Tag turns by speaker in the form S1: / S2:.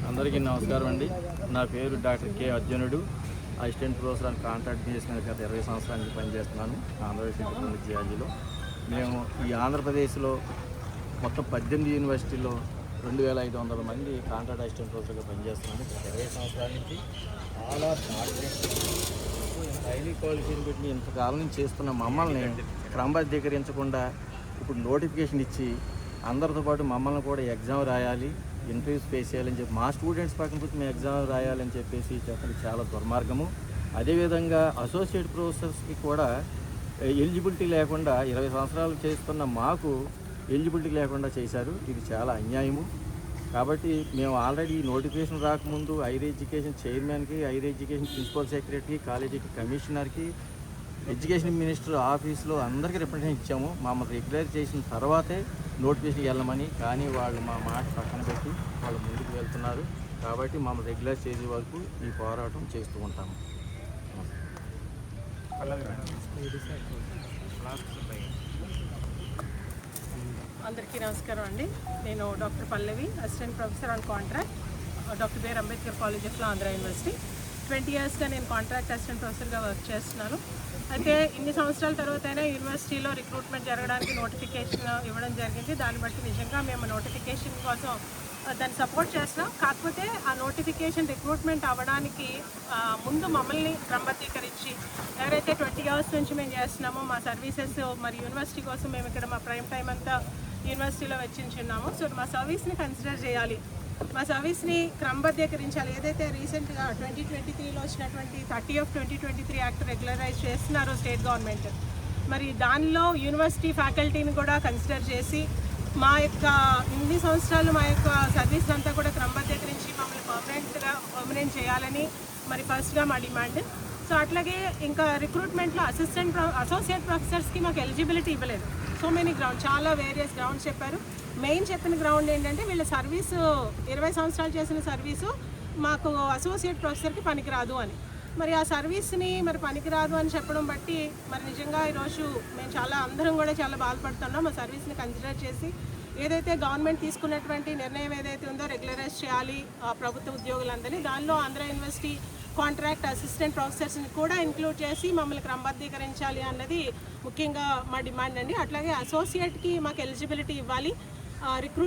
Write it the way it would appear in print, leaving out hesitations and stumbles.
S1: అందరికీ నమస్కారం అండి. నా పేరు డాక్టర్ కె అర్జునుడు. Assistant professor and contract base మీద గత 20 సంవత్సరాల నుంచి పనిచేస్తున్నాను ఆంధ్రప్రదేశ్ జియాలజీలో. మేము ఈ ఆంధ్రప్రదేశ్లో మొత్తం 18 యూనివర్సిటీల్లో 2500 మంది కాంట్రాక్ట్ అసిస్టెంట్ ప్రొఫెసర్గా పనిచేస్తున్నాను. గత 20 సంవత్సరాల నుంచి చాలా హైలీ క్వాలిఫికేషన్ పెట్టి ఇంతకాలం నుంచి చేస్తున్న మమ్మల్ని క్రమబద్ధీకరించకుండా ఇప్పుడు నోటిఫికేషన్ ఇచ్చి అందరితో పాటు మమ్మల్ని కూడా ఎగ్జామ్ రాయాలి, ఇంటర్వ్యూస్ ఫేస్ చేయాలని చెప్పి మా స్టూడెంట్స్ పక్కన కూర్చొని మేము ఎగ్జామ్ రాయాలని చెప్పేసి చెప్పడం చాలా దుర్మార్గము. అదేవిధంగా అసోసియేట్ ప్రొఫెసర్స్కి కూడా ఎలిజిబిలిటీ లేకుండా 20 సంవత్సరాలు చేస్తున్న మాకు ఎలిజిబిలిటీ లేకుండా చేశారు. ఇది చాలా అన్యాయము. కాబట్టి మేము ఆల్రెడీ నోటిఫికేషన్ రాకముందు హైయర్ ఎడ్యుకేషన్ చైర్మన్కి, హైయర్ ఎడ్యుకేషన్ ప్రిన్సిపల్ సెక్రటరీ, కాలేజీకి కమిషనర్కి, ఎడ్యుకేషన్ మినిస్టర్ ఆఫీస్లో అందరికీ రిప్రజెంటేషన్ ఇచ్చాము. మమ్మల్ని రెగ్యులర్ చేసిన తర్వాతే నోటిఫికేషన్ వెళ్ళమని. కానీ వాళ్ళు మా మాట పక్కన పెట్టి వాళ్ళు ముందుకు వెళ్తున్నారు. కాబట్టి మమ్మల్ని రెగ్యులర్ చేసే వరకు ఈ పోరాటం చేస్తూ ఉంటాము.
S2: అందరికీ నమస్కారం అండి. నేను doctor Pallavi, assistant professor on contract, doctor BR Ambedkar college of law, Andhra university. 20 ఇయర్స్గా నేను కాంట్రాక్ట్ అసిస్టెంట్ ప్రొఫెసర్గా వర్క్ చేస్తున్నాను. అయితే ఇన్ని సంవత్సరాల తర్వాత అయినా యూనివర్సిటీలో రిక్రూట్మెంట్ జరగడానికి నోటిఫికేషన్ ఇవ్వడం జరిగింది. దాన్ని బట్టి నిజంగా మేము నోటిఫికేషన్ కోసం దాన్ని సపోర్ట్ చేస్తున్నాం. కాకపోతే ఆ నోటిఫికేషన్ రిక్రూట్మెంట్ అవ్వడానికి ముందు మమ్మల్ని క్రమబద్ధీకరించి ఎవరైతే 20 ఇయర్స్ నుంచి మేము చేస్తున్నామో మా సర్వీసెస్ మరి యూనివర్సిటీ కోసం మేము ఇక్కడ మా ప్రైమ్ టైం అంతా యూనివర్సిటీలో వెచ్చించున్నాము. సో మా సర్వీస్ని కన్సిడర్ చేయాలి, మా సర్వీస్ని క్రమబద్ధీకరించాలి. ఏదైతే రీసెంట్గా 2023లో వచ్చినటువంటి 30/2023 యాక్ట్ రెగ్యులరైజ్ చేస్తున్నారో స్టేట్ గవర్నమెంట్, మరి దానిలో యూనివర్సిటీ ఫ్యాకల్టీని కూడా కన్సిడర్ చేసి మా యొక్క ఇన్ని సంవత్సరాలు మా యొక్క సర్వీస్ అంతా కూడా క్రమబద్ధీకరించి మమ్మల్ని పర్మనెంట్ చేయాలని మరి ఫస్ట్గా మా డిమాండ్. సో అట్లాగే ఇంకా రిక్రూట్మెంట్లో అసోసియేట్ ప్రొఫెసర్స్కి మాకు ఎలిజిబిలిటీ ఇవ్వలేదు. సో మెనీ చాలా వేరియస్ గ్రౌండ్స్ చెప్పారు. మెయిన్ చెప్పిన గ్రౌండ్ ఏంటంటే వీళ్ళ సర్వీసు 20 సంవత్సరాలు చేసిన సర్వీసు మాకు అసోసియేట్ ప్రొఫెసర్కి పనికిరాదు అని. మరి ఆ సర్వీస్ని మరి పనికిరాదు అని చెప్పడం బట్టి మరి నిజంగా ఈరోజు మేము అందరం కూడా చాలా బాధపడుతున్నాం. మా సర్వీస్ని కన్సిడర్ చేసి ఏదైతే గవర్నమెంట్ తీసుకున్నటువంటి నిర్ణయం ఏదైతే ఉందో రెగ్యులరైజ్ చేయాలి ప్రభుత్వ ఉద్యోగులందరినీ, దానిలో ఆంధ్ర యూనివర్సిటీ కాంట్రాక్ట్ అసిస్టెంట్ ప్రొఫెసర్స్ని కూడా ఇంక్లూడ్ చేసి మమ్మల్ని క్రమబద్ధీకరించాలి అన్నది ముఖ్యంగా మా డిమాండ్ అండి. అట్లాగే అసోసియేట్కి మాకు ఎలిజిబిలిటీ ఇవ్వాలి. రిక్రూట్